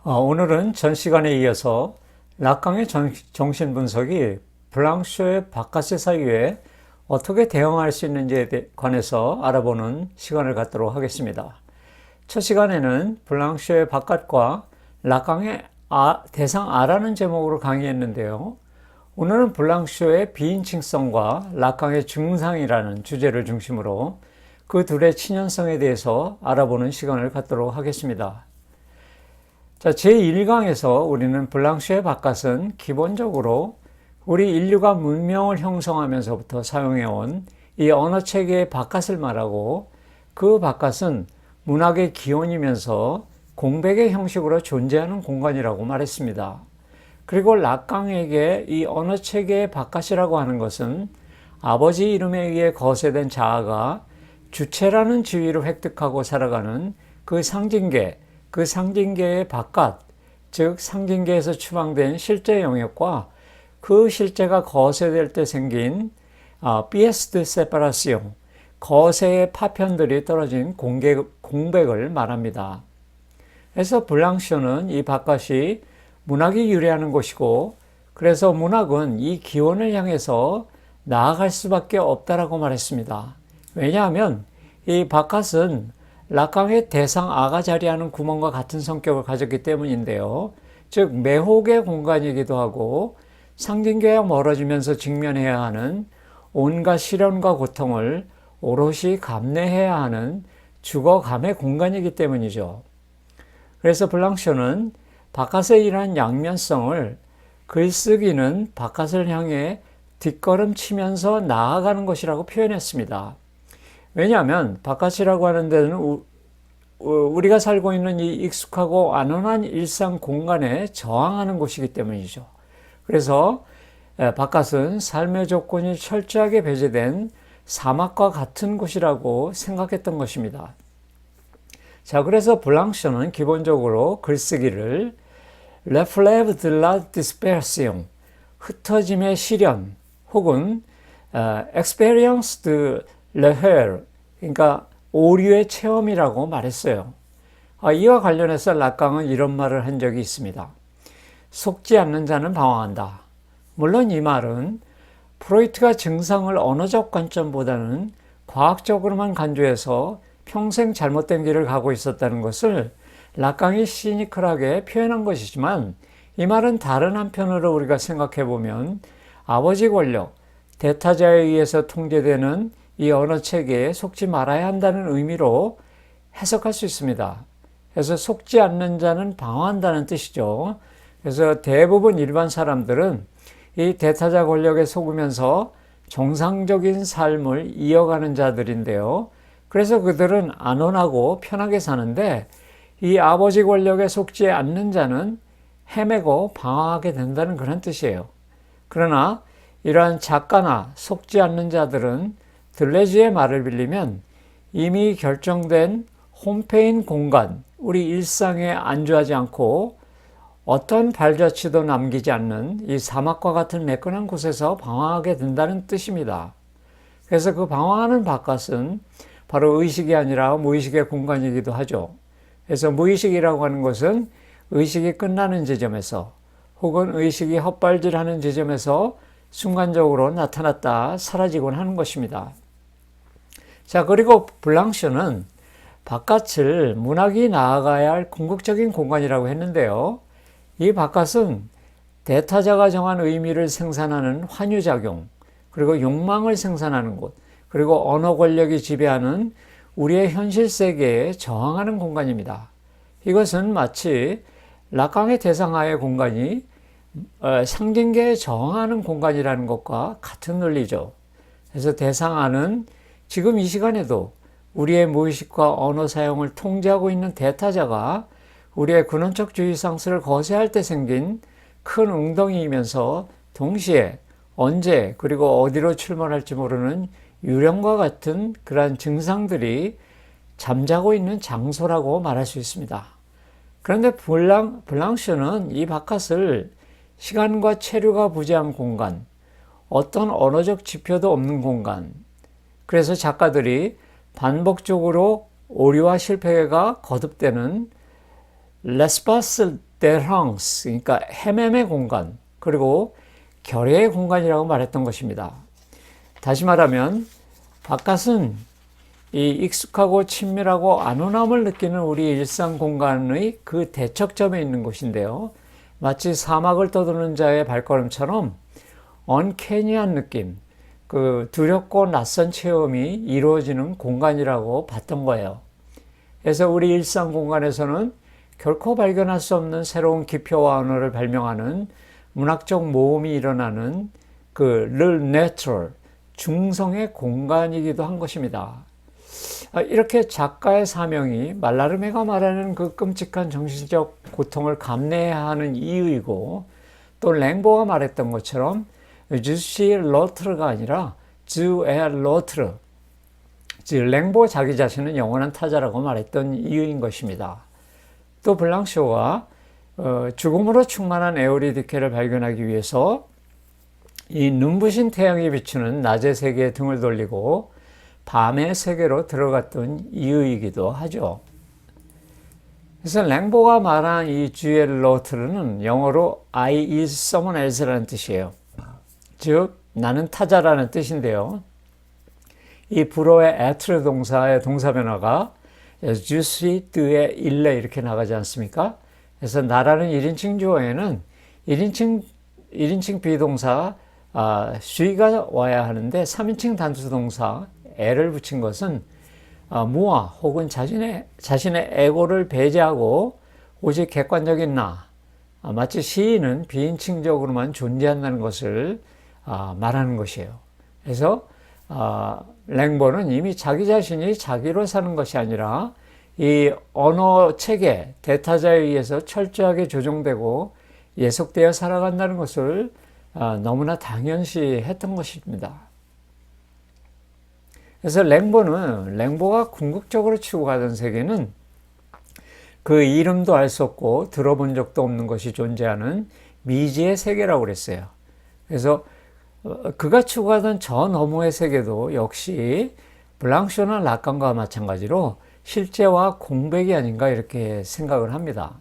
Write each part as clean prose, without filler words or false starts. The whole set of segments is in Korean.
오늘은 전 시간에 이어서 락강의 정신분석이 블랑쇼의 바카스 사이에 어떻게 대응할 수 있는지에 관해서 알아보는 시간을 갖도록 하겠습니다. 첫 시간에는 블랑쇼의 바깥과 락강의 대상 R라는 제목으로 강의했는데요. 오늘은 블랑쇼의 비인칭성과 락강의 증상이라는 주제를 중심으로 그 둘의 친연성에 대해서 알아보는 시간을 갖도록 하겠습니다. 자, 제1강에서 우리는 블랑쇼의 바깥은 기본적으로 우리 인류가 문명을 형성하면서부터 사용해온 이 언어체계의 바깥을 말하고, 그 바깥은 문학의 기원이면서 공백의 형식으로 존재하는 공간이라고 말했습니다. 그리고 락강에게 이 언어체계의 바깥이라고 하는 것은 아버지 이름에 의해 거세된 자아가 주체라는 지위를 획득하고 살아가는 그 상징계의 바깥, 즉 상징계에서 추방된 실제 영역과 그 실제가 거세될 때 생긴 pièce de séparation, 거세의 파편들이 떨어진 공백을 말합니다. 그래서 블랑쇼는 이 바깥이 문학이 유래하는 곳이고, 그래서 문학은 이 기원을 향해서 나아갈 수밖에 없다라고 말했습니다. 왜냐하면 이 바깥은 락강의 대상 R가 자리하는 구멍과 같은 성격을 가졌기 때문인데요. 즉 매혹의 공간이기도 하고, 상징계와 멀어지면서 직면해야 하는 온갖 시련과 고통을 오롯이 감내해야 하는 죽어감의 공간이기 때문이죠. 그래서 블랑쇼는 바깥의 이러한 양면성을 글쓰기는 바깥을 향해 뒷걸음치면서 나아가는 것이라고 표현했습니다. 왜냐하면 바깥이라고 하는 데는 우리가 살고 있는 이 익숙하고 안온한 일상 공간에 저항하는 곳이기 때문이죠. 그래서 바깥은 삶의 조건이 철저하게 배제된 사막과 같은 곳이라고 생각했던 것입니다. 자, 그래서 블랑쇼는 기본적으로 글쓰기를 Le fleuve de la dispersion, 흩어짐의 시련, 혹은 expérience de l'erreur, 그러니까 오류의 체험이라고 말했어요. 이와 관련해서 락강은 이런 말을 한 적이 있습니다. 속지 않는 자는 방황한다. 물론 이 말은 프로이트가 증상을 언어적 관점보다는 과학적으로만 간주해서 평생 잘못된 길을 가고 있었다는 것을 락강이 시니컬하게 표현한 것이지만, 이 말은 다른 한편으로 우리가 생각해 보면 아버지 권력, 대타자에 의해서 통제되는 이 언어체계에 속지 말아야 한다는 의미로 해석할 수 있습니다. 그래서 속지 않는 자는 방황한다는 뜻이죠. 그래서 대부분 일반 사람들은 이 대타자 권력에 속으면서 정상적인 삶을 이어가는 자들인데요. 그래서 그들은 안온하고 편하게 사는데, 이 아버지 권력에 속지 않는 자는 헤매고 방황하게 된다는 그런 뜻이에요. 그러나 이러한 작가나 속지 않는 자들은 들레즈의 말을 빌리면 이미 결정된 홈페인 공간, 우리 일상에 안주하지 않고 어떤 발자취도 남기지 않는 이 사막과 같은 매끈한 곳에서 방황하게 된다는 뜻입니다. 그래서 그 방황하는 바깥은 바로 의식이 아니라 무의식의 공간이기도 하죠. 그래서 무의식이라고 하는 것은 의식이 끝나는 지점에서, 혹은 의식이 헛발질하는 지점에서 순간적으로 나타났다 사라지곤 하는 것입니다. 자, 그리고 블랑쇼는 바깥을 문학이 나아가야 할 궁극적인 공간이라고 했는데요. 이 바깥은 대타자가 정한 의미를 생산하는 환유작용, 그리고 욕망을 생산하는 곳, 그리고 언어 권력이 지배하는 우리의 현실 세계에 저항하는 공간입니다. 이것은 마치 락강의 대상하의 공간이 상징계에 저항하는 공간이라는 것과 같은 논리죠. 그래서 대상하는 지금 이 시간에도 우리의 무의식과 언어 사용을 통제하고 있는 대타자가 우리의 근원적 주의 상실을 거세할 때 생긴 큰 웅덩이이면서 동시에 언제 그리고 어디로 출몰할지 모르는 유령과 같은 그러한 증상들이 잠자고 있는 장소라고 말할 수 있습니다. 그런데 블랑쇼는 이 바깥을 시간과 체류가 부재한 공간, 어떤 언어적 지표도 없는 공간, 그래서 작가들이 반복적으로 오류와 실패가 거듭되는 l'espace d'errance, 그러니까 헤매의 공간, 그리고 결여의 공간이라고 말했던 것입니다. 다시 말하면 바깥은 이 익숙하고 친밀하고 안온함을 느끼는 우리 일상 공간의 그 대척점에 있는 곳인데요. 마치 사막을 떠도는 자의 발걸음처럼 언캐니한 느낌, 그 두렵고 낯선 체험이 이루어지는 공간이라고 봤던 거예요. 그래서 우리 일상 공간에서는 결코 발견할 수 없는 새로운 기표와 언어를 발명하는 문학적 모험이 일어나는 그 Le Natural, 중성의 공간이기도 한 것입니다. 이렇게 작가의 사명이 말라르메가 말하는 그 끔찍한 정신적 고통을 감내해야 하는 이유이고, 또 랭보가 말했던 것처럼 주시 로트르가 아니라 주에 로트르, 즉 랭보 자기 자신은 영원한 타자라고 말했던 이유인 것입니다. 또 블랑쇼가 죽음으로 충만한 에오리디케를 발견하기 위해서 이 눈부신 태양이 비추는 낮의 세계에 등을 돌리고 밤의 세계로 들어갔던 이유이기도 하죠. 그래서 랭보가 말한 이 주엘 로트르는 영어로 I is someone else라는 뜻이에요. 즉 나는 타자라는 뜻인데요. 이 불어의 에트르 동사의 동사 변화가 주시 드의 일레 이렇게 나가지 않습니까? 그래서 나라는 1인칭 주어에는 1인칭 비동사 쉬가 와야 하는데 3인칭 단수 동사 에를 붙인 것은 무아 혹은 자신의 에고를 배제하고 오직 객관적인 나, 마치 시인은 비인칭적으로만 존재한다는 것을 말하는 것이에요. 그래서 랭보는 이미 자기 자신이 자기로 사는 것이 아니라 이 언어 체계, 대타자에 의해서 철저하게 조정되고 예속되어 살아간다는 것을 너무나 당연시 했던 것입니다. 그래서 랭보가 궁극적으로 추구하던 세계는 그 이름도 알 수 없고 들어본 적도 없는 것이 존재하는 미지의 세계라고 그랬어요. 그래서 그가 추구하던 저 너머의 세계도 역시 블랑쇼나 라칸과 마찬가지로 실제와 공백이 아닌가 이렇게 생각을 합니다.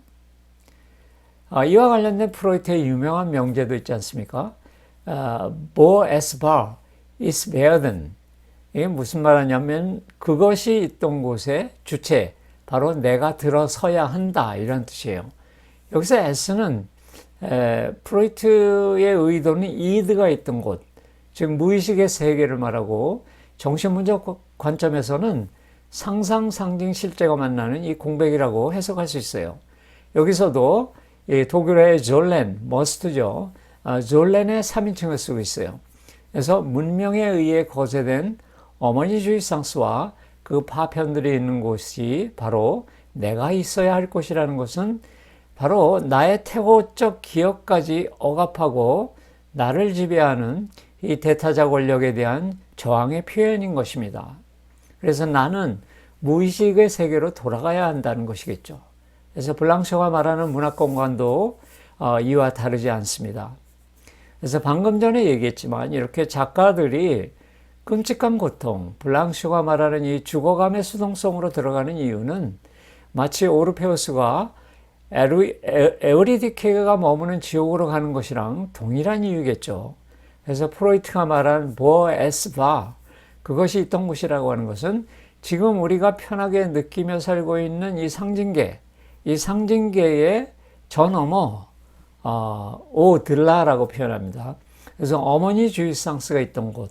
이와 관련된 프로이트의 유명한 명제도 있지 않습니까? Bo es bar is werden. 이게 무슨 말하냐면 그것이 있던 곳의 주체, 바로 내가 들어서야 한다 이런 뜻이에요. 여기서 S는 프로이트의 의도는 이드가 있던 곳, 즉 무의식의 세계를 말하고 정신분석 관점에서는 상상, 상징, 실제가 만나는 이 공백이라고 해석할 수 있어요. 여기서도 독일어의 졸렌, 머스트죠. 졸렌의 3인칭을 쓰고 있어요. 그래서 문명에 의해 거세된 어머니주의 상스와 그 파편들이 있는 곳이 바로 내가 있어야 할 곳이라는 것은 바로 나의 태고적 기억까지 억압하고 나를 지배하는 이 대타자 권력에 대한 저항의 표현인 것입니다. 그래서 나는 무의식의 세계로 돌아가야 한다는 것이겠죠. 그래서 블랑쇼가 말하는 문학 공간도 이와 다르지 않습니다. 그래서 방금 전에 얘기했지만 이렇게 작가들이 끔찍한 고통, 블랑쇼가 말하는 이 죽어감의 수동성으로 들어가는 이유는 마치 오르페우스가 에우리디케가 머무는 지옥으로 가는 것이랑 동일한 이유겠죠. 그래서 프로이트가 말한 보 에스 바, 그것이 있던 곳이라고 하는 것은 지금 우리가 편하게 느끼며 살고 있는 이 상징계의 저 너머 오들라라고 표현합니다. 그래서 어머니 주이상스가 있던 곳,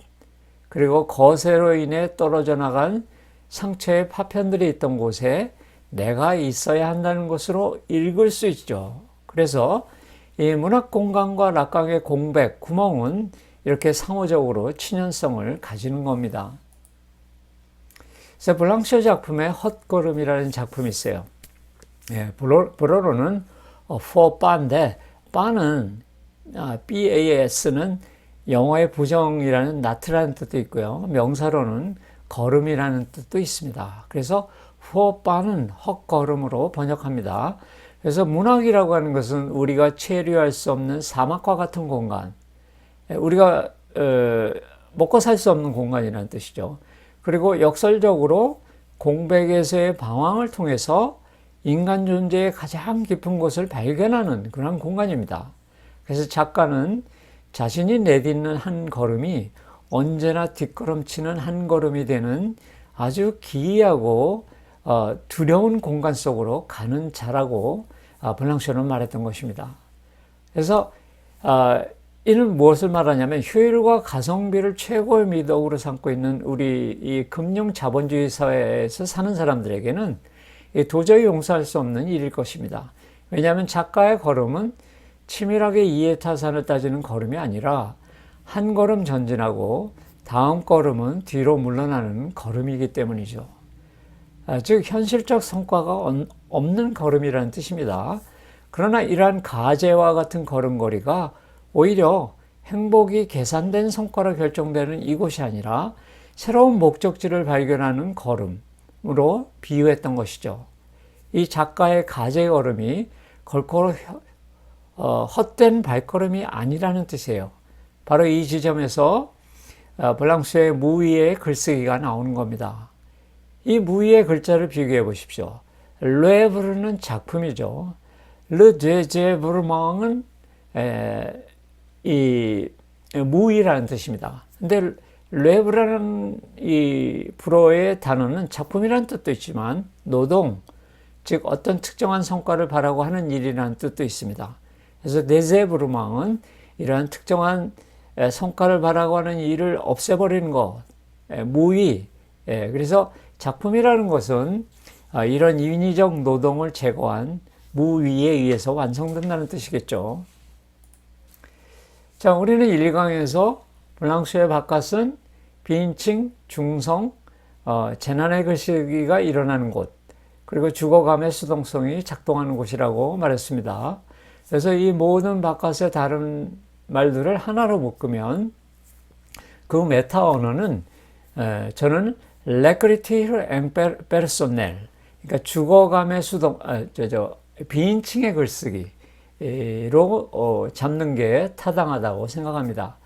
그리고 거세로 인해 떨어져 나간 상처의 파편들이 있던 곳에 내가 있어야 한다는 것으로 읽을 수 있죠. 그래서 이 문학 공간과 락강의 공백, 구멍은 이렇게 상호적으로 친연성을 가지는 겁니다. 그래서 블랑쇼 작품의 헛걸음이라는 작품이 있어요. 불어로는 for 바인데, 바는 BAS는 영어의 부정이라는 나트라는 뜻도 있고요. 명사로는 걸음이라는 뜻도 있습니다. 그래서 for 바는 헛걸음으로 번역합니다. 그래서 문학이라고 하는 것은 우리가 체류할 수 없는 사막과 같은 공간, 우리가 먹고 살 수 없는 공간이라는 뜻이죠. 그리고 역설적으로 공백에서의 방황을 통해서 인간 존재의 가장 깊은 곳을 발견하는 그런 공간입니다. 그래서 작가는 자신이 내딛는 한 걸음이 언제나 뒷걸음치는 한 걸음이 되는 아주 기이하고 두려운 공간 속으로 가는 자라고 블랑시오는 말했던 것입니다. 그래서 이는 무엇을 말하냐면 효율과 가성비를 최고의 미덕으로 삼고 있는 우리 이 금융 자본주의 사회에서 사는 사람들에게는 도저히 용서할 수 없는 일일 것입니다. 왜냐하면 작가의 걸음은 치밀하게 이해타산을 따지는 걸음이 아니라 한 걸음 전진하고 다음 걸음은 뒤로 물러나는 걸음이기 때문이죠. 즉 현실적 성과가 없는 걸음이라는 뜻입니다. 그러나 이러한 가제와 같은 걸음걸이가 오히려 행복이 계산된 성과로 결정되는 이곳이 아니라 새로운 목적지를 발견하는 걸음으로 비유했던 것이죠. 이 작가의 가제 걸음이 결코 헛된 발걸음이 아니라는 뜻이에요. 바로 이 지점에서 블랑시오의 무위의 글쓰기가 나오는 겁니다. 이 무위의 글자를 비교해 보십시오. 르에브르는 작품이죠. 르 데제브르망은 이 무위라는 뜻입니다. 근데 르에브르라는 이 불어의 단어는 작품이라는 뜻도 있지만 노동, 즉 어떤 특정한 성과를 바라고 하는 일이라는 뜻도 있습니다. 그래서 데제브르망은 이러한 특정한 성과를 바라고 하는 일을 없애버리는 것, 무위. 그래서 작품이라는 것은 이런 인위적 노동을 제거한 무위에 의해서 완성된다는 뜻이겠죠. 자, 우리는 1강에서 블랑시오의 바깥은 비인칭, 중성, 재난의 글쓰기가 일어나는 곳, 그리고 주거감의 수동성이 작동하는 곳이라고 말했습니다. 그래서 이 모든 바깥의 다른 말들을 하나로 묶으면 그 메타 언어는 저는 l'écriture impersonnelle, 그러니까 주거감의 수동, 비인칭의 글쓰기로 잡는 게 타당하다고 생각합니다.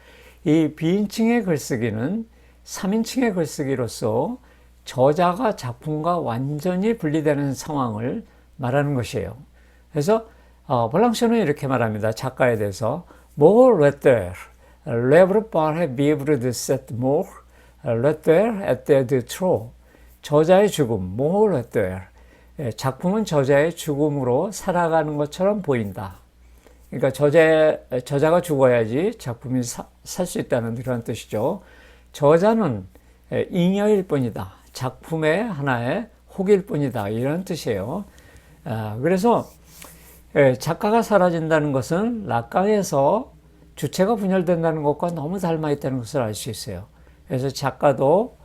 이 비인칭의 글쓰기는 3인칭의 글쓰기로서 저자가 작품과 완전히 분리되는 상황을 말하는 것이에요. 그래서 블랑시오는 이렇게 말합니다. 작가에 대해서 More lettre, l'œuvre paraît vivre de cette mort, lettre était de trop. 저자의 죽음, more lettre. 작품은 저자의 죽음으로 살아가는 것처럼 보인다. 그러니까 저자가 죽어야지 작품이 살 수 있다는 그런 뜻이죠. 저자는 잉여일 뿐이다. 작품의 하나의 혹일 뿐이다. 이런 뜻이에요. 그래서 작가가 사라진다는 것은 락강에서 주체가 분열된다는 것과 너무 닮아 있다는 것을 알 수 있어요. 그래서 작가도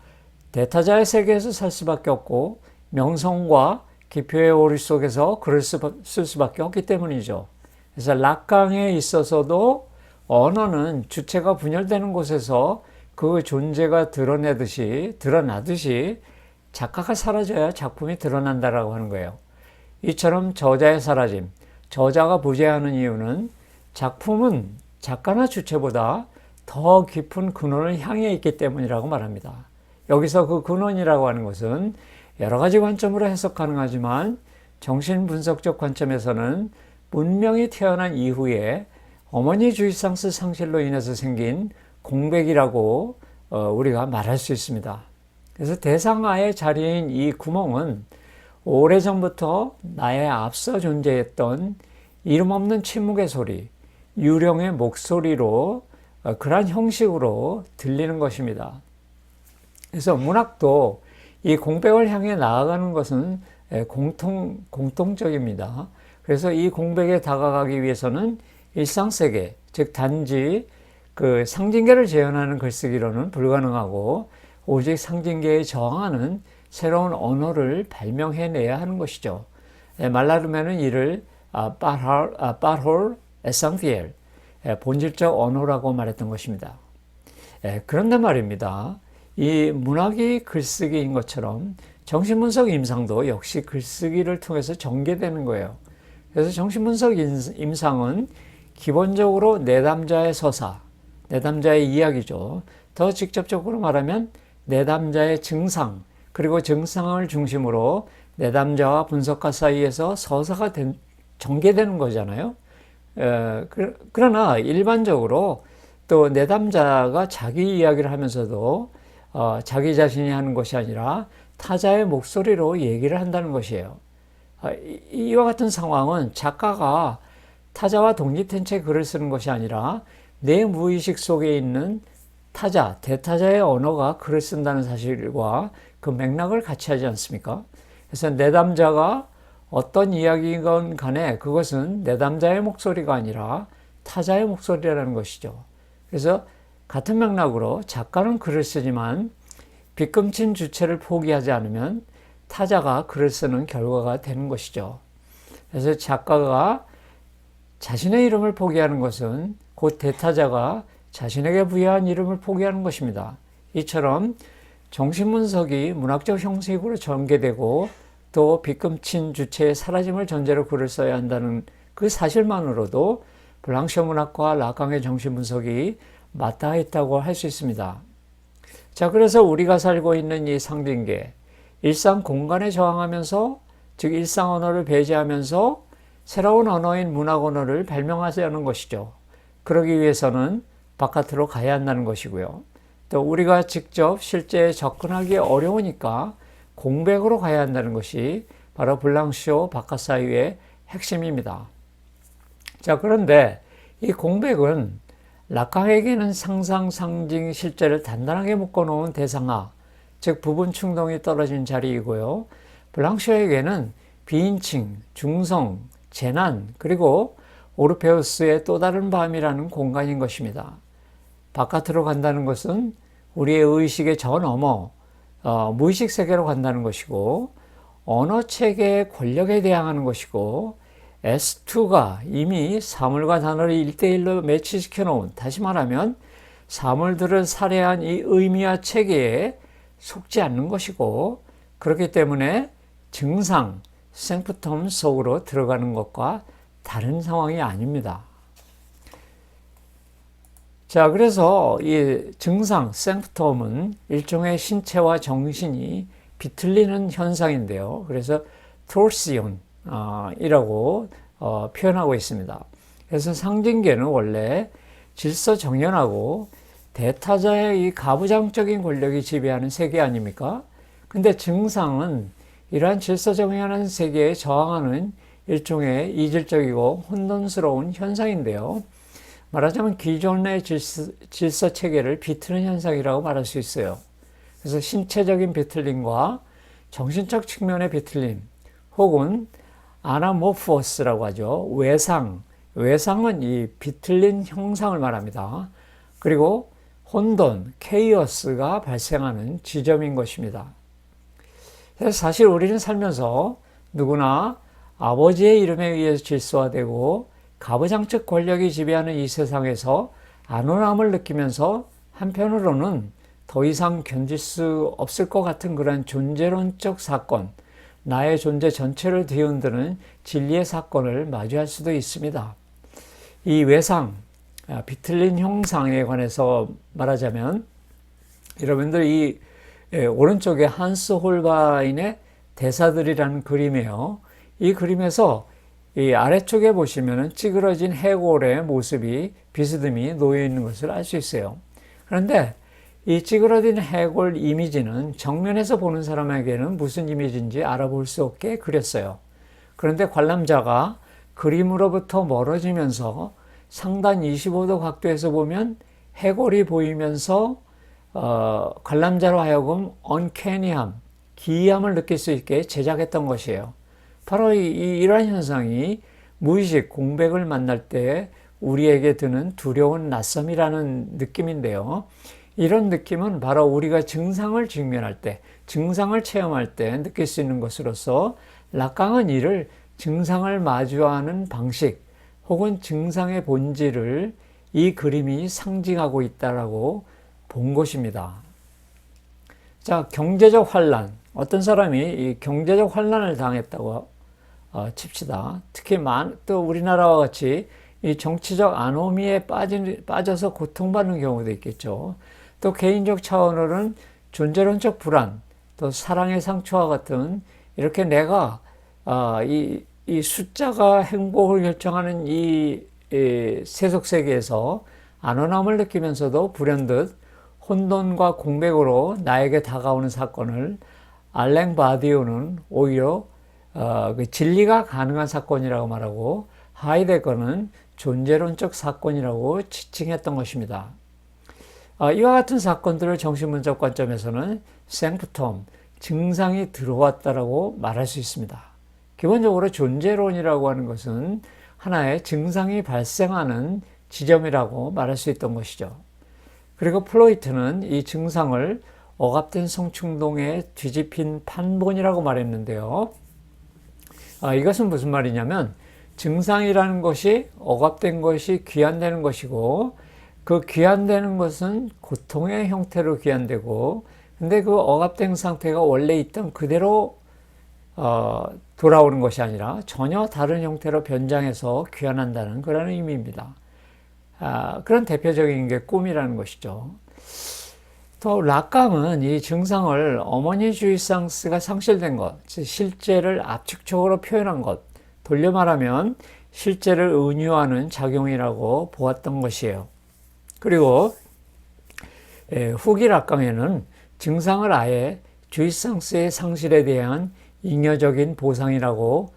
대타자의 세계에서 살 수밖에 없고 명성과 기표의 오리 속에서 글을 쓸 수밖에 없기 때문이죠. 그래서 락강에 있어서도 언어는 주체가 분열되는 곳에서 그 존재가 드러나듯이 작가가 사라져야 작품이 드러난다라고 하는 거예요. 이처럼 저자의 사라짐, 저자가 부재하는 이유는 작품은 작가나 주체보다 더 깊은 근원을 향해 있기 때문이라고 말합니다. 여기서 그 근원이라고 하는 것은 여러 가지 관점으로 해석 가능하지만 정신분석적 관점에서는 문명이 태어난 이후에 어머니 주입상스 상실로 인해서 생긴 공백이라고 우리가 말할 수 있습니다. 그래서 대상아의 자리인 이 구멍은 오래전부터 나의 앞서 존재했던 이름 없는 침묵의 소리, 유령의 목소리로 그러한 형식으로 들리는 것입니다. 그래서 문학도 이 공백을 향해 나아가는 것은 공통적입니다. 그래서 이 공백에 다가가기 위해서는 일상세계, 즉 단지 그 상징계를 재현하는 글쓰기로는 불가능하고 오직 상징계에 저항하는 새로운 언어를 발명해내야 하는 것이죠. 말라르면은 이를 파르홀 에상티엘, 본질적 언어라고 말했던 것입니다. 그런데 말입니다. 이 문학이 글쓰기인 것처럼 정신분석 임상도 역시 글쓰기를 통해서 전개되는 거예요. 그래서 정신분석 임상은 기본적으로 내담자의 서사, 내담자의 이야기죠. 더 직접적으로 말하면 내담자의 증상, 그리고 증상을 중심으로 내담자와 분석가 사이에서 서사가 전개되는 거잖아요. 그러나 일반적으로 또 내담자가 자기 이야기를 하면서도 자기 자신이 하는 것이 아니라 타자의 목소리로 얘기를 한다는 것이에요. 이와 같은 상황은 작가가 타자와 독립된 채 글을 쓰는 것이 아니라 내 무의식 속에 있는 타자, 대타자의 언어가 글을 쓴다는 사실과 그 맥락을 같이 하지 않습니까? 그래서 내담자가 어떤 이야기건 간에 그것은 내담자의 목소리가 아니라 타자의 목소리라는 것이죠. 그래서 같은 맥락으로 작가는 글을 쓰지만 빗금친 주체를 포기하지 않으면 타자가 글을 쓰는 결과가 되는 것이죠. 그래서 작가가 자신의 이름을 포기하는 것은 곧 대타자가 자신에게 부여한 이름을 포기하는 것입니다. 이처럼 정신분석이 문학적 형식으로 전개되고 또 빗금친 주체의 사라짐을 전제로 글을 써야 한다는 그 사실만으로도 블랑시오 문학과 라강의 정신분석이 맞닿아 있다고 할 수 있습니다. 자, 그래서 우리가 살고 있는 이 상징계, 일상 공간에 저항하면서, 즉 일상 언어를 배제하면서 새로운 언어인 문학 언어를 발명하자는 것이죠. 그러기 위해서는 바깥으로 가야 한다는 것이고요. 또 우리가 직접 실제 접근하기 어려우니까 공백으로 가야 한다는 것이 바로 블랑시오 바깥사유의 핵심입니다. 자, 그런데 이 공백은 라강에게는 상상, 상징, 실제를 단단하게 묶어놓은 대상화, 즉 부분 충동이 떨어진 자리이고요. 블랑시오에게는 비인칭, 중성, 재난, 그리고 오르페우스의 또 다른 밤이라는 공간인 것입니다. 바깥으로 간다는 것은 우리의 의식의 저 너머, 무의식 세계로 간다는 것이고, 언어 체계의 권력에 대항하는 것이고, S2가 이미 사물과 단어를 1대1로 매치시켜 놓은, 다시 말하면 사물들을 살해한 이 의미와 체계에 속지 않는 것이고, 그렇기 때문에 증상, 생프텀 속으로 들어가는 것과 다른 상황이 아닙니다. 자, 그래서 이 증상, 생프텀은 일종의 신체와 정신이 비틀리는 현상인데요. 그래서 torsion, 이라고 표현하고 있습니다. 그래서 상징계는 원래 질서정연하고 대타자의 이 가부장적인 권력이 지배하는 세계 아닙니까? 근데 증상은 이러한 질서정연한 세계에 저항하는 일종의 이질적이고 혼돈스러운 현상인데요. 말하자면 기존의 질서 체계를 비트는 현상이라고 말할 수 있어요. 그래서 신체적인 비틀림과 정신적 측면의 비틀림, 혹은 아나모포스라고 하죠. 외상은 이 비틀린 형상을 말합니다. 그리고 혼돈, 케이오스가 발생하는 지점인 것입니다. 그래서 사실 우리는 살면서 누구나 아버지의 이름에 의해서 질서화되고 가부장적 권력이 지배하는 이 세상에서 안온함을 느끼면서 한편으로는 더 이상 견딜 수 없을 것 같은 그런 존재론적 사건, 나의 존재 전체를 뒤흔드는 진리의 사건을 마주할 수도 있습니다. 이 외상, 비틀린 형상에 관해서 말하자면 여러분들 이 오른쪽에 한스 홀바인의 대사들이라는 그림이에요. 이 그림에서 이 아래쪽에 보시면 찌그러진 해골의 모습이 비스듬히 놓여 있는 것을 알 수 있어요. 그런데 이 찌그러진 해골 이미지는 정면에서 보는 사람에게는 무슨 이미지인지 알아볼 수 없게 그렸어요. 그런데 관람자가 그림으로부터 멀어지면서 상단 25도 각도에서 보면 해골이 보이면서 관람자로 하여금 언캐니함, 기이함을 느낄 수 있게 제작했던 것이에요. 바로 이러한 현상이 무의식 공백을 만날 때 우리에게 드는 두려운 낯섦이라는 느낌인데요. 이런 느낌은 바로 우리가 증상을 직면할 때, 증상을 체험할 때 느낄 수 있는 것으로서 라강은 이를 증상을 마주하는 방식 혹은 증상의 본질을 이 그림이 상징하고 있다라고 본 것입니다. 자, 경제적 환란. 어떤 사람이 이 경제적 환란을 당했다고 칩시다. 특히 또 우리나라와 같이 이 정치적 아노미에 빠져서 고통받는 경우도 있겠죠. 또 개인적 차원으로는 존재론적 불안, 또 사랑의 상처와 같은 이렇게 내가 이 숫자가 행복을 결정하는 이 세속 세계에서 안온함을 느끼면서도 불현듯 혼돈과 공백으로 나에게 다가오는 사건을 알랭 바디우는 오히려 그 진리가 가능한 사건이라고 말하고, 하이데거는 존재론적 사건이라고 지칭했던 것입니다. 이와 같은 사건들을 정신분석 관점에서는 생프텀, 증상이 들어왔다라고 말할 수 있습니다. 기본적으로 존재론이라고 하는 것은 하나의 증상이 발생하는 지점이라고 말할 수 있던 것이죠. 그리고 플로이트는 이 증상을 억압된 성충동에 뒤집힌 판본이라고 말했는데요. 이것은 무슨 말이냐면, 증상이라는 것이 억압된 것이 귀환되는 것이고, 그 귀환되는 것은 고통의 형태로 귀환되고, 근데 그 억압된 상태가 원래 있던 그대로 돌아오는 것이 아니라 전혀 다른 형태로 변장해서 귀환한다는 그런 의미입니다. 그런 대표적인 게 꿈이라는 것이죠. 또 락강은 이 증상을 어머니 주이상스가 상실된 것, 즉 실제를 압축적으로 표현한 것, 돌려 말하면 실제를 은유하는 작용이라고 보았던 것이에요. 그리고 후기 락강에는 증상을 아예 주이상스의 상실에 대한 잉여적인 보상이라고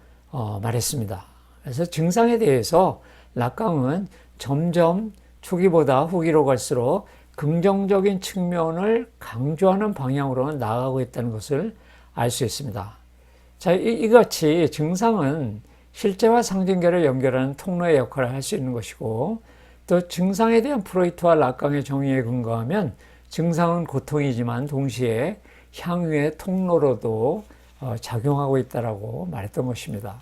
말했습니다. 그래서 증상에 대해서 락강은 점점 초기보다 후기로 갈수록 긍정적인 측면을 강조하는 방향으로 나아가고 있다는 것을 알 수 있습니다. 자, 이같이 증상은 실제와 상징계를 연결하는 통로의 역할을 할 수 있는 것이고, 또 증상에 대한 프로이트와 락강의 정의에 근거하면 증상은 고통이지만 동시에 향유의 통로로도 작용하고 있다라고 말했던 것입니다.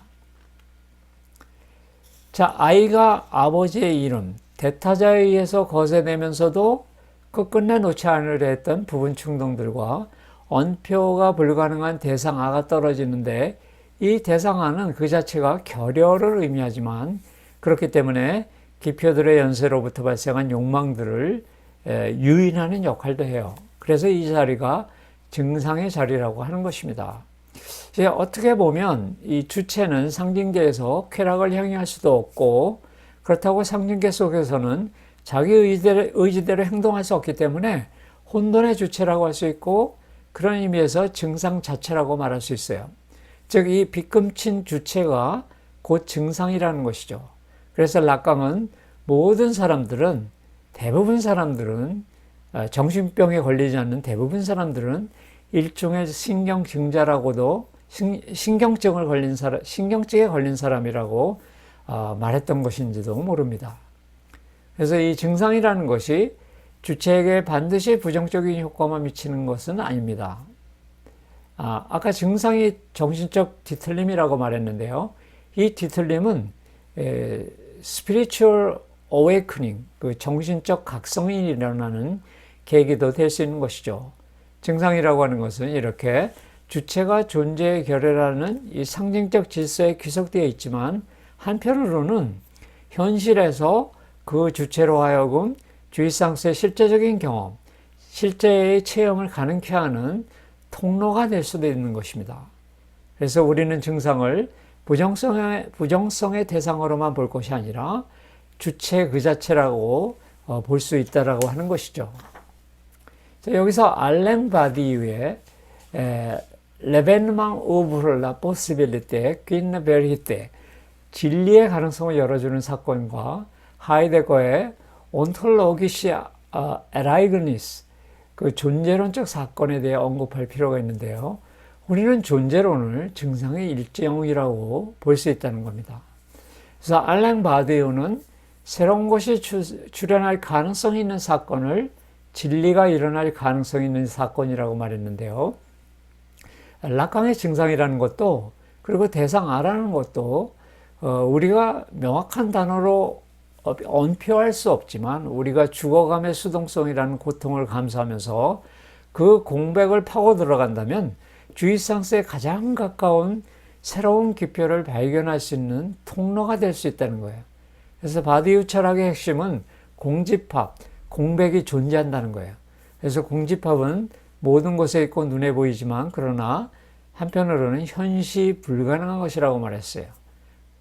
자, 아이가 아버지의 이름, 대타자에 의해서 거세되면서도 끝끝내 놓지 않으려 했던 부분 충동들과 언표가 불가능한 대상아가 떨어지는데, 이 대상아는 그 자체가 결여를 의미하지만 그렇기 때문에 기표들의 연쇄로부터 발생한 욕망들을 유인하는 역할도 해요. 그래서 이 자리가 증상의 자리라고 하는 것입니다. 이제 어떻게 보면 이 주체는 상징계에서 쾌락을 향유할 수도 없고, 그렇다고 상징계 속에서는 자기 의지대로 행동할 수 없기 때문에 혼돈의 주체라고 할 수 있고, 그런 의미에서 증상 자체라고 말할 수 있어요. 즉, 이 빗금친 주체가 곧 증상이라는 것이죠. 그래서 락강은 대부분 사람들은 정신병에 걸리지 않는 대부분 사람들은 일종의 신경증자라고도 신경증에 걸린 사람이라고 말했던 것인지도 모릅니다. 그래서 이 증상이라는 것이 주체에게 반드시 부정적인 효과만 미치는 것은 아닙니다. 아까 증상이 정신적 뒤틀림이라고 말했는데요. 이 뒤틀림은 spiritual awakening, 그 정신적 각성이 일어나는 계기도 될 수 있는 것이죠. 증상이라고 하는 것은 이렇게 주체가 존재의 결여라는 이 상징적 질서에 귀속되어 있지만, 한편으로는 현실에서 그 주체로 하여금 주이상스의 실제적인 경험, 실제의 체험을 가능케 하는 통로가 될 수도 있는 것입니다. 그래서 우리는 증상을 부정성의 대상으로만 볼 것이 아니라 주체 그 자체라고 볼 수 있다라고 하는 것이죠. 자, 여기서 알랭 바디유의 레벤망 오브르 라 포시빌리테 퀸 베리테, 진리의 가능성을 열어주는 사건과 하이데거의 온톨로기시 에라이그니스, 그 존재론적 사건에 대해 언급할 필요가 있는데요. 우리는 존재론을 증상의 일정이라고 볼 수 있다는 겁니다. 그래서 알랭 바디유는 새로운 것이 출현할 가능성이 있는 사건을 진리가 일어날 가능성이 있는 사건이라고 말했는데요. 락강의 증상이라는 것도, 그리고 대상아라는 것도 우리가 명확한 단어로 언표할 수 없지만, 우리가 죽어감의 수동성이라는 고통을 감수하면서 그 공백을 파고 들어간다면 주이상스에 가장 가까운 새로운 기표를 발견할 수 있는 통로가 될 수 있다는 거예요. 그래서 바디유 철학의 핵심은 공집합, 공백이 존재한다는 거예요. 그래서 공집합은 모든 곳에 있고 눈에 보이지만, 그러나 한편으로는 현시 불가능한 것이라고 말했어요.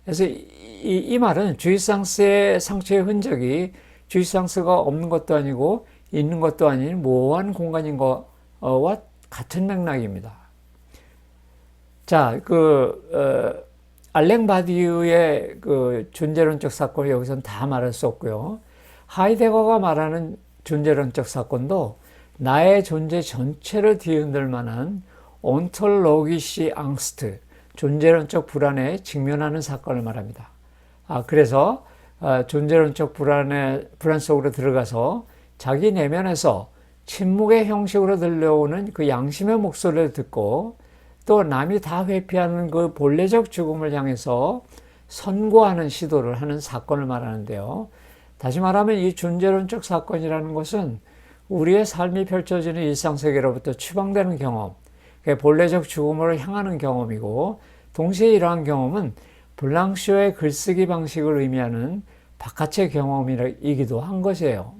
그래서 이 말은 주이상스의 상처의 흔적이 주이상스가 없는 것도 아니고 있는 것도 아닌 모호한 공간인 것과 같은 맥락입니다. 자, 알랭 바디유의 그 존재론적 사건을 여기서는 다 말할 수 없고요. 하이데거가 말하는 존재론적 사건도 나의 존재 전체를 뒤흔들 만한 온톨로기시 앙스트, 존재론적 불안에 직면하는 사건을 말합니다. 그래서 존재론적 불안 속으로 들어가서 자기 내면에서 침묵의 형식으로 들려오는 그 양심의 목소리를 듣고 또 남이 다 회피하는 그 본래적 죽음을 향해서 선고하는 시도를 하는 사건을 말하는데요. 다시 말하면 이 존재론적 사건이라는 것은 우리의 삶이 펼쳐지는 일상세계로부터 추방되는 경험, 본래적 죽음으로 향하는 경험이고, 동시에 이러한 경험은 블랑쇼의 글쓰기 방식을 의미하는 바깥의 경험이기도 한 것이에요.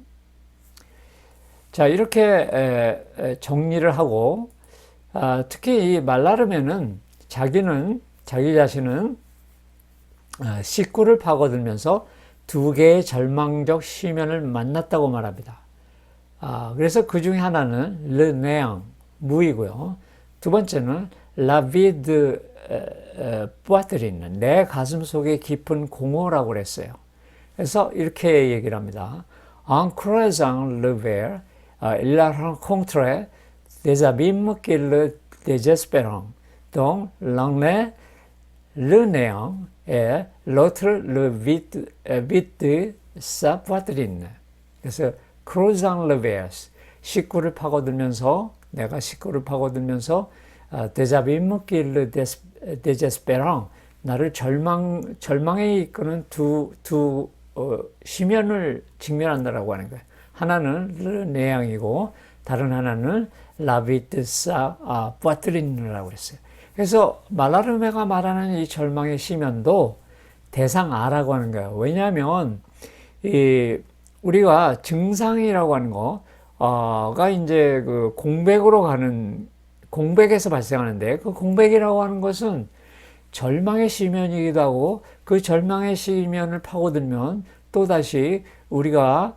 자, 이렇게 정리를 하고, 특히 이 말라르메는 자기 자신은 식구를 파고들면서 두 개의 절망적 시면을 만났다고 말합니다. 그래서 그 중에 하나는 le néant, 무이고요. 두 번째는 la vie de poitrine, 내 가슴 속의 깊은 공허라고 그랬어요. 그래서 이렇게 얘기를 합니다. En creusant le verre, il a rencontré des abîmes qui le désespèrent, dont l'un est le néant et l'autre le vide de sa poitrine. 그래서 creusant le verre, 식구를 파고들면서 내가 식구를 파고들면서 des abîmes qui le désespèrent, 나를 절망에 이끄는 두 시면을 직면한다라고 하는 거예요. 하나는 le néant이고 다른 하나는 la vie de sa poitrine라고 그랬어요. 그래서 말라르메가 말하는 이 절망의 시면도 대상 A라고 하는 거예요. 왜냐하면 우리가 증상이라고 하는 거가 이제 그 공백으로 가는, 공백에서 발생하는데, 그 공백이라고 하는 것은 절망의 시면이기도 하고, 그 절망의 시면을 파고들면 또다시 우리가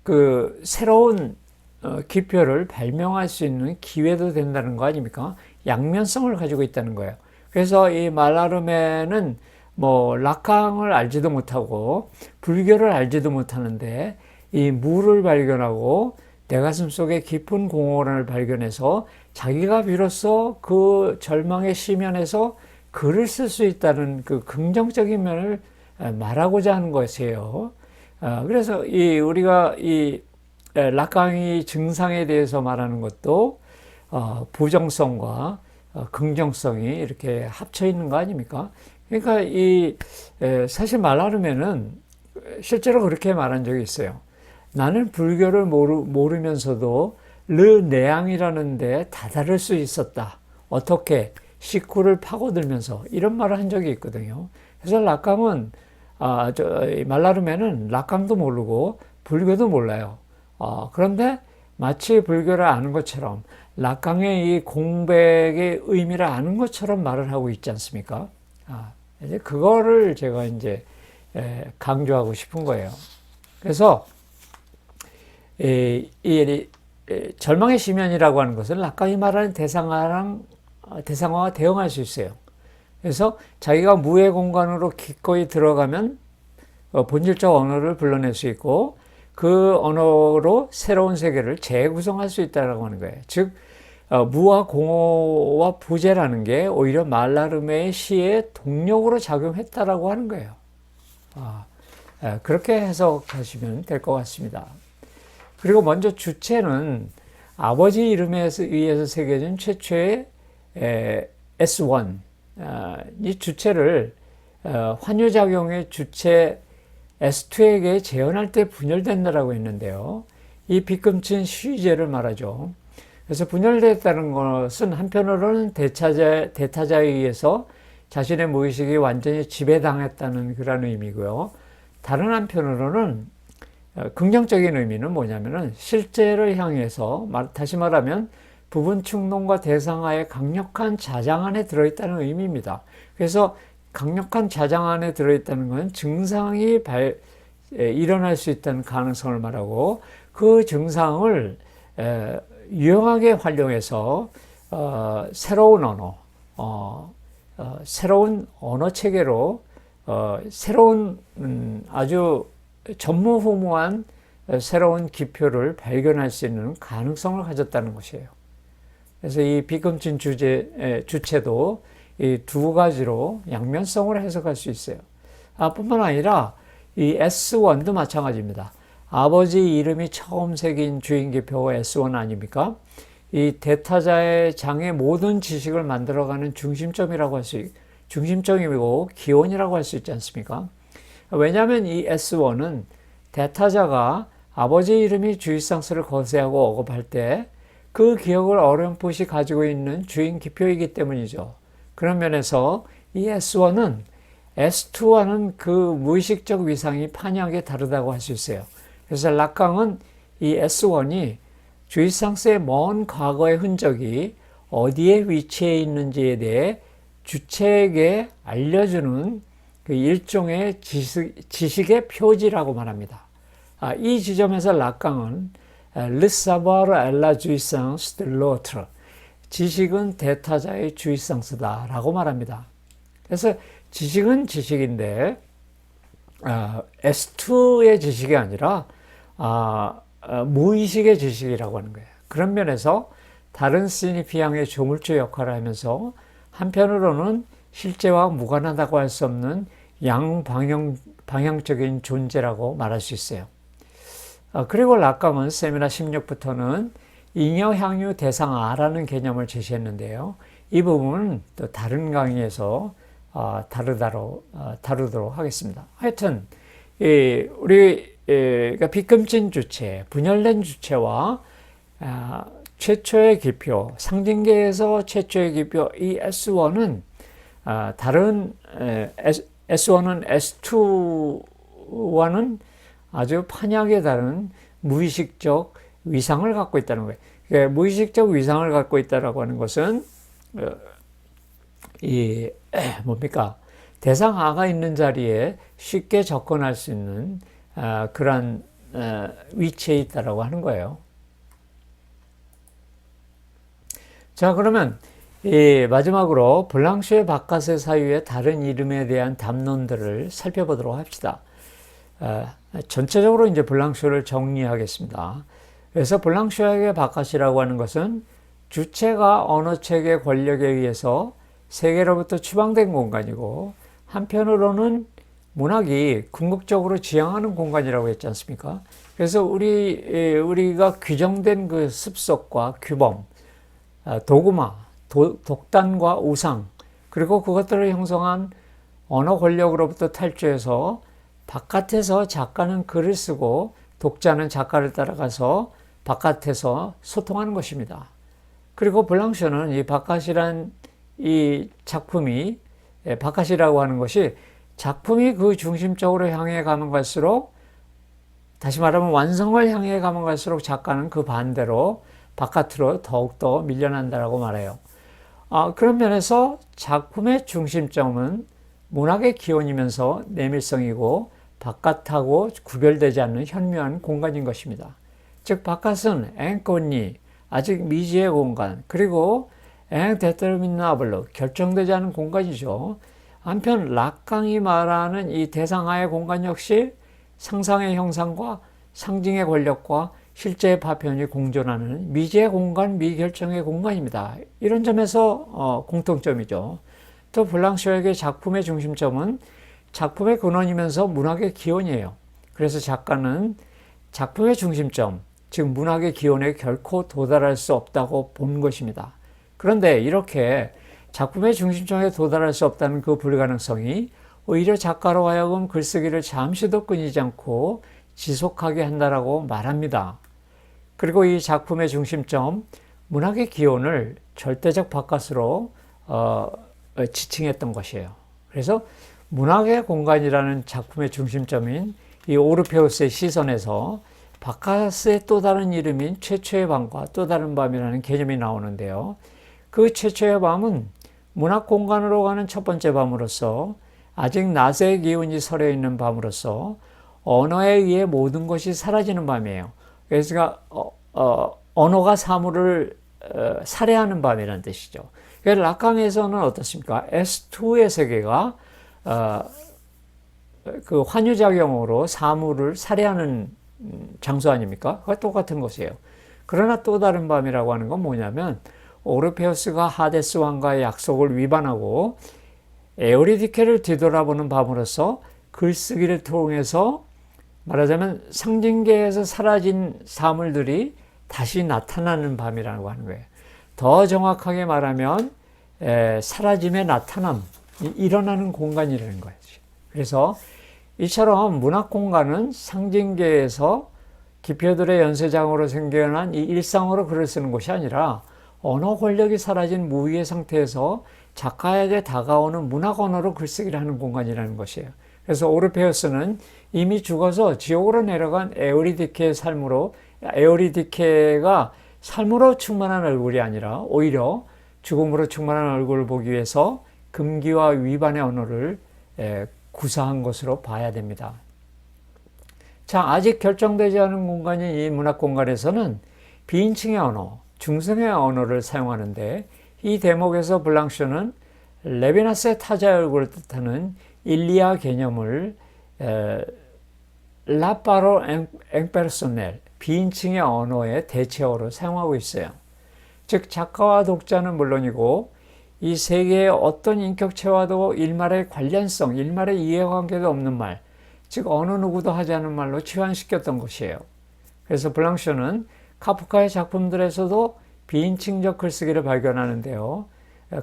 그 새로운 기표를 발명할 수 있는 기회도 된다는 거 아닙니까? 양면성을 가지고 있다는 거예요. 그래서 이 말라르메는 뭐 라캉을 알지도 못하고 불교를 알지도 못하는데 이 무를 발견하고 내 가슴 속에 깊은 공허를 발견해서 자기가 비로소 그 절망의 시면에서 글을 쓸 수 있다는 그 긍정적인 면을 말하고자 하는 것이에요. 그래서 우리가 이 라캉이 증상에 대해서 말하는 것도 부정성과 긍정성이 이렇게 합쳐 있는 거 아닙니까? 그러니까 사실 말하면은 실제로 그렇게 말한 적이 있어요. 나는 불교를 모르면서도 르 내앙이라는 데 다다를 수 있었다. 어떻게? 식구를 파고들면서 이런 말을 한 적이 있거든요. 그래서 라캉은 말라르메는 라캉도 모르고 불교도 몰라요. 그런데 마치 불교를 아는 것처럼 라캉의 이 공백의 의미를 아는 것처럼 말을 하고 있지 않습니까? 이제 그거를 제가 이제 강조하고 싶은 거예요. 그래서 이 절망의 시면이라고 하는 것은 라캉이 말하는 대상화와 대응할 수 있어요. 그래서 자기가 무의 공간으로 기꺼이 들어가면 본질적 언어를 불러낼 수 있고 그 언어로 새로운 세계를 재구성할 수 있다고 하는 거예요. 즉 무와 공허와 부재라는 게 오히려 말라르메의 시에 동력으로 작용했다라고 하는 거예요. 그렇게 해석하시면 될 것 같습니다. 그리고 먼저 주체는 아버지 이름에 의해서 새겨진 최초의 S1, 이 주체를 환유작용의 주체 S2에게 재현할 때 분열된다라고 했는데요. 이 비금친 시제를 말하죠. 그래서 분열됐다는 것은 한편으로는 대타자에 의해서 자신의 무의식이 완전히 지배당했다는 그런 의미고요. 다른 한편으로는 긍정적인 의미는 뭐냐면은 실제를 향해서 다시 말하면 부분 충동과 대상하에 강력한 자장 안에 들어있다는 의미입니다. 그래서 강력한 자장 안에 들어있다는 건 증상이 일어날 수 있다는 가능성을 말하고, 그 증상을 유용하게 활용해서 새로운 새로운 언어 체계로 새로운 아주 전무후무한 새로운 기표를 발견할 수 있는 가능성을 가졌다는 것이에요. 그래서 이 비금진 주체도 이 두 가지로 양면성으로 해석할 수 있어요. 뿐만 아니라 이 S1도 마찬가지입니다. 아버지 이름이 처음 새긴 주인기표가 S1 아닙니까? 이 대타자의 장의 모든 지식을 만들어가는 중심점이고 기원이라고 할 수 있지 않습니까? 왜냐하면 이 S1은 대타자가 아버지 이름이 주의상스를 거세하고 억압할 때 그 기억을 어렴풋이 가지고 있는 주인 기표이기 때문이죠. 그런 면에서 이 S1은 S2와는 그 무의식적 위상이 판이하게 다르다고 할 수 있어요. 그래서 락강은 이 S1이 주의상스의 먼 과거의 흔적이 어디에 위치해 있는지에 대해 주체에게 알려주는 그 일종의 지식의 표지라고 말합니다. 이 지점에서 락강은 Le savoir est la jouissance de l'autre, 지식은 대타자의 주의상스다 라고 말합니다. 그래서 지식은 지식인데 S2의 지식이 아니라 무의식의 지식이라고 하는 거예요. 그런 면에서 다른 시니피앙의 조물주 역할을 하면서 한편으로는 실제와 무관하다고 할 수 없는 양방향적인 존재라고 말할 수 있어요. 그리고 락강은 세미나 16부터는 잉여 향유 대상아라는 개념을 제시했는데요. 이 부분은 또 다른 강의에서 다루도록 하겠습니다. 하여튼 우리 비금진 주체, 분열된 주체와 최초의 기표, 상징계에서 최초의 기표 이 S1은 다른 S1은 S2와는 아주 판이하게 다른 무의식적 위상을 갖고 있다는 거예요. 그러니까 무의식적 위상을 갖고 있다라고 하는 것은 대상 A가 있는 자리에 쉽게 접근할 수 있는 그런 위치에 있다라고 하는 거예요. 자, 그러면 마지막으로 블랑슈의 바깥의 사유의 다른 이름에 대한 담론들을 살펴보도록 합시다. 전체적으로 이제 블랑슈를 정리하겠습니다. 그래서 블랑슈에게 바깥이라고 하는 것은 주체가 언어체계 권력에 의해서 세계로부터 추방된 공간이고, 한편으로는 문학이 궁극적으로 지향하는 공간이라고 했지 않습니까? 그래서 우리가 규정된 그 습속과 규범, 도구마, 독단과 우상, 그리고 그것들을 형성한 언어 권력으로부터 탈주해서 바깥에서 작가는 글을 쓰고 독자는 작가를 따라가서 바깥에서 소통하는 것입니다. 그리고 블랑슈는 이 바깥이란 이 작품이, 바깥이라고 하는 것이 작품이 그 중심적으로 향해 가면 갈수록, 다시 말하면 완성을 향해 가면 갈수록 작가는 그 반대로 바깥으로 더욱더 밀려난다라고 말해요. 그런 면에서 작품의 중심점은 문학의 기원이면서 내밀성이고 바깥하고 구별되지 않는 현묘한 공간인 것입니다. 즉 바깥은 앵꼬니, 아직 미지의 공간, 그리고 앵데터미나블로, 결정되지 않은 공간이죠. 한편 락강이 말하는 이 대상하의 공간 역시 상상의 형상과 상징의 권력과 실제의 파편이 공존하는 미지의 공간, 미결정의 공간입니다. 이런 점에서 공통점이죠. 또 블랑슈에게 작품의 중심점은 작품의 근원이면서 문학의 기원이에요. 그래서 작가는 작품의 중심점, 즉 문학의 기원에 결코 도달할 수 없다고 본 것입니다. 그런데 이렇게 작품의 중심점에 도달할 수 없다는 그 불가능성이 오히려 작가로 하여금 글쓰기를 잠시도 끊이지 않고 지속하게 한다라고 말합니다. 그리고 이 작품의 중심점, 문학의 기원을 절대적 바깥으로 지칭했던 것이에요. 그래서 문학의 공간이라는 작품의 중심점인 이 오르페우스의 시선에서 바카스의 또 다른 이름인 최초의 밤과 또 다른 밤이라는 개념이 나오는데요. 그 최초의 밤은 문학 공간으로 가는 첫 번째 밤으로서 아직 낮의 기운이 서려 있는 밤으로서 언어에 의해 모든 것이 사라지는 밤이에요. 그래서 언어가 사물을 살해하는 밤이라는 뜻이죠. 락강에서는 어떻습니까? S2의 세계가 그 환유작용으로 사물을 살해하는 장소 아닙니까? 그거 똑같은 것이에요. 그러나 또 다른 밤이라고 하는 건 뭐냐면 오르페우스가 하데스 왕과의 약속을 위반하고 에우리디케를 뒤돌아보는 밤으로서 글쓰기를 통해서 말하자면 상징계에서 사라진 사물들이 다시 나타나는 밤이라고 하는 거예요. 더 정확하게 말하면 사라짐의 나타남, 일어나는 공간이라는 거예요. 그래서 이처럼 문학 공간은 상징계에서 기표들의 연쇄장으로 생겨난 이 일상으로 글을 쓰는 것이 아니라 언어 권력이 사라진 무위의 상태에서 작가에게 다가오는 문학 언어로 글쓰기를 하는 공간이라는 것이에요. 그래서 오르페우스는 이미 죽어서 지옥으로 내려간 에우리디케의 삶으로, 에우리디케가 삶으로 충만한 얼굴이 아니라 오히려 죽음으로 충만한 얼굴을 보기 위해서 금기와 위반의 언어를 구사한 것으로 봐야 됩니다. 자, 아직 결정되지 않은 공간인 이 문학 공간에서는 비인칭의 언어, 중성의 언어를 사용하는데 이 대목에서 블랑쇼는 레비나스의 타자의 얼굴을 뜻하는 일리아 개념을 라파로 앵페르소넬, 비인칭의 언어의 대체어로 사용하고 있어요. 즉 작가와 독자는 물론이고 이 세계의 어떤 인격체와도 일말의 관련성, 일말의 이해관계도 없는 말, 즉 어느 누구도 하지 않은 말로 치환시켰던 것이에요. 그래서 블랑쇼는 카프카의 작품들에서도 비인칭적 글쓰기를 발견하는데요.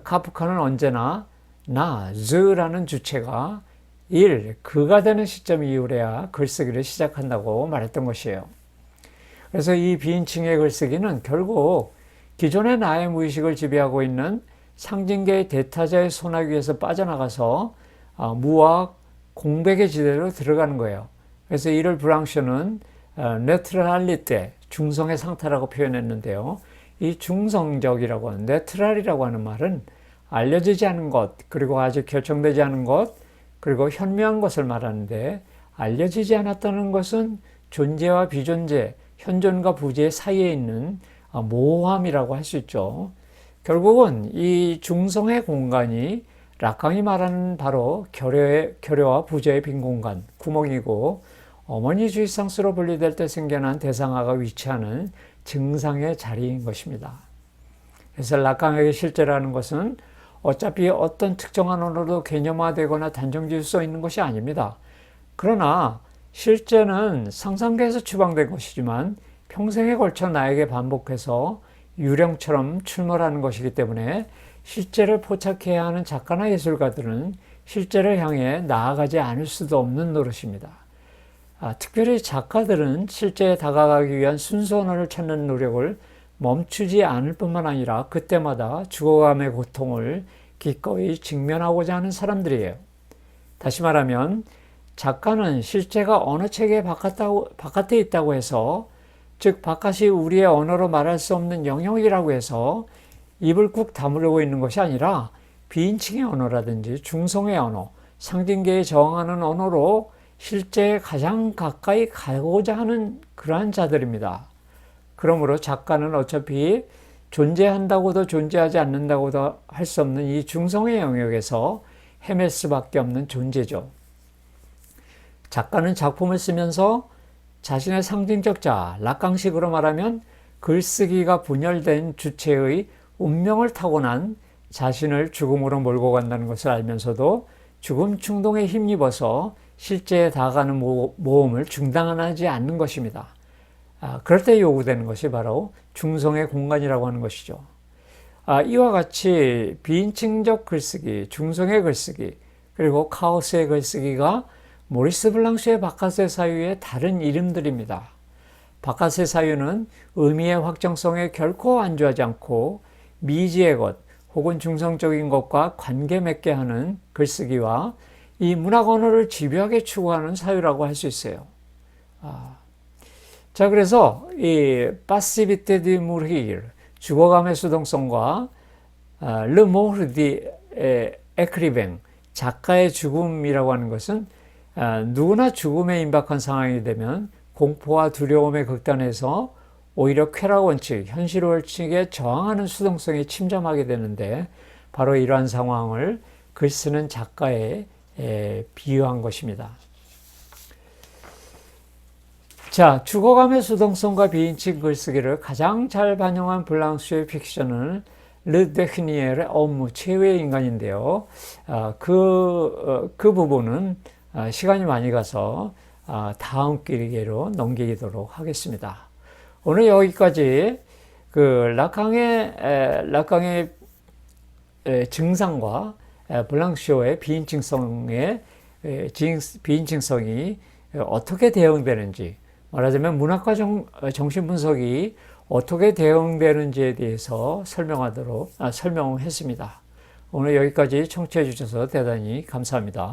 카프카는 언제나 나, 즈라는 주체가 그가 되는 시점 이후에야 글쓰기를 시작한다고 말했던 것이에요. 그래서 이 비인칭의 글쓰기는 결국 기존의 나의 무의식을 지배하고 있는 상징계의 대타자의 소나기에서 빠져나가서 무와 공백의 지대로 들어가는 거예요. 그래서 이를 블랑쇼는 네트랄리테, 중성의 상태라고 표현했는데요. 이 중성적이라고 하는, 네트랄이라고 하는 말은 알려지지 않은 것, 그리고 아직 결정되지 않은 것, 그리고 현묘한 것을 말하는데 알려지지 않았다는 것은 존재와 비존재, 현존과 부재 사이에 있는 모호함이라고 할 수 있죠. 결국은 이 중성의 공간이 락강이 말하는 바로 결여와 부재의 빈 공간, 구멍이고 어머니 주입상수로 분리될 때 생겨난 대상화가 위치하는 증상의 자리인 것입니다. 그래서 락강에게 실제라는 것은 어차피 어떤 특정한 언어로 개념화되거나 단정지을 수 있는 것이 아닙니다. 그러나 실제는 상상계에서 추방된 것이지만 평생에 걸쳐 나에게 반복해서 유령처럼 출몰하는 것이기 때문에 실제를 포착해야 하는 작가나 예술가들은 실제를 향해 나아가지 않을 수도 없는 노릇입니다. 특별히 작가들은 실제에 다가가기 위한 순수 언어를 찾는 노력을 멈추지 않을 뿐만 아니라 그때마다 죽어감의 고통을 기꺼이 직면하고자 하는 사람들이에요. 다시 말하면 작가는 실제가 어느 체계 바깥에 있다고 해서, 즉 바깥이 우리의 언어로 말할 수 없는 영역이라고 해서 입을 꾹 다물고 있는 것이 아니라 비인칭의 언어라든지 중성의 언어, 상징계에 저항하는 언어로 실제에 가장 가까이 가고자 하는 그러한 자들입니다. 그러므로 작가는 어차피 존재한다고도 존재하지 않는다고도 할 수 없는 이 중성의 영역에서 헤맬 수밖에 없는 존재죠. 작가는 작품을 쓰면서 자신의 상징적 자, 락강식으로 말하면 글쓰기가 분열된 주체의 운명을 타고난 자신을 죽음으로 몰고 간다는 것을 알면서도 죽음 충동에 힘입어서 실제에 다가가는 모험을 중단하지 않는 것입니다. 그럴 때 요구되는 것이 바로 중성의 공간이라고 하는 것이죠. 이와 같이 비인칭적 글쓰기, 중성의 글쓰기, 그리고 카오스의 글쓰기가 모리스 블랑쇼의 바카스의 사유의 다른 이름들입니다. 바카스의 사유는 의미의 확정성에 결코 안주하지 않고 미지의 것 혹은 중성적인 것과 관계 맺게 하는 글쓰기와 이 문학 언어를 집요하게 추구하는 사유라고 할 수 있어요. 자, 그래서 이 passivité du mourir, 죽어감의 수동성과 le mort du écrivain, 작가의 죽음이라고 하는 것은 누구나 죽음에 임박한 상황이 되면 공포와 두려움에 극단해서 오히려 쾌락 원칙, 현실 원칙에 저항하는 수동성이 침잠하게 되는데 바로 이러한 상황을 글 쓰는 작가에 비유한 것입니다. 자, 죽어감의 수동성과 비인칭 글쓰기를 가장 잘 반영한 블랑시오의 픽션은 르 데흐니엘의 업무 최후의 인간인데요. 그 부분은 시간이 많이 가서 다음 기회로 넘기도록 하겠습니다. 오늘 여기까지 그 라캉의 증상과 블랑시오의 비인칭성이 어떻게 대응되는지, 말하자면 문학과 정신분석이 어떻게 대응되는지에 대해서 설명했습니다. 오늘 여기까지 청취해 주셔서 대단히 감사합니다.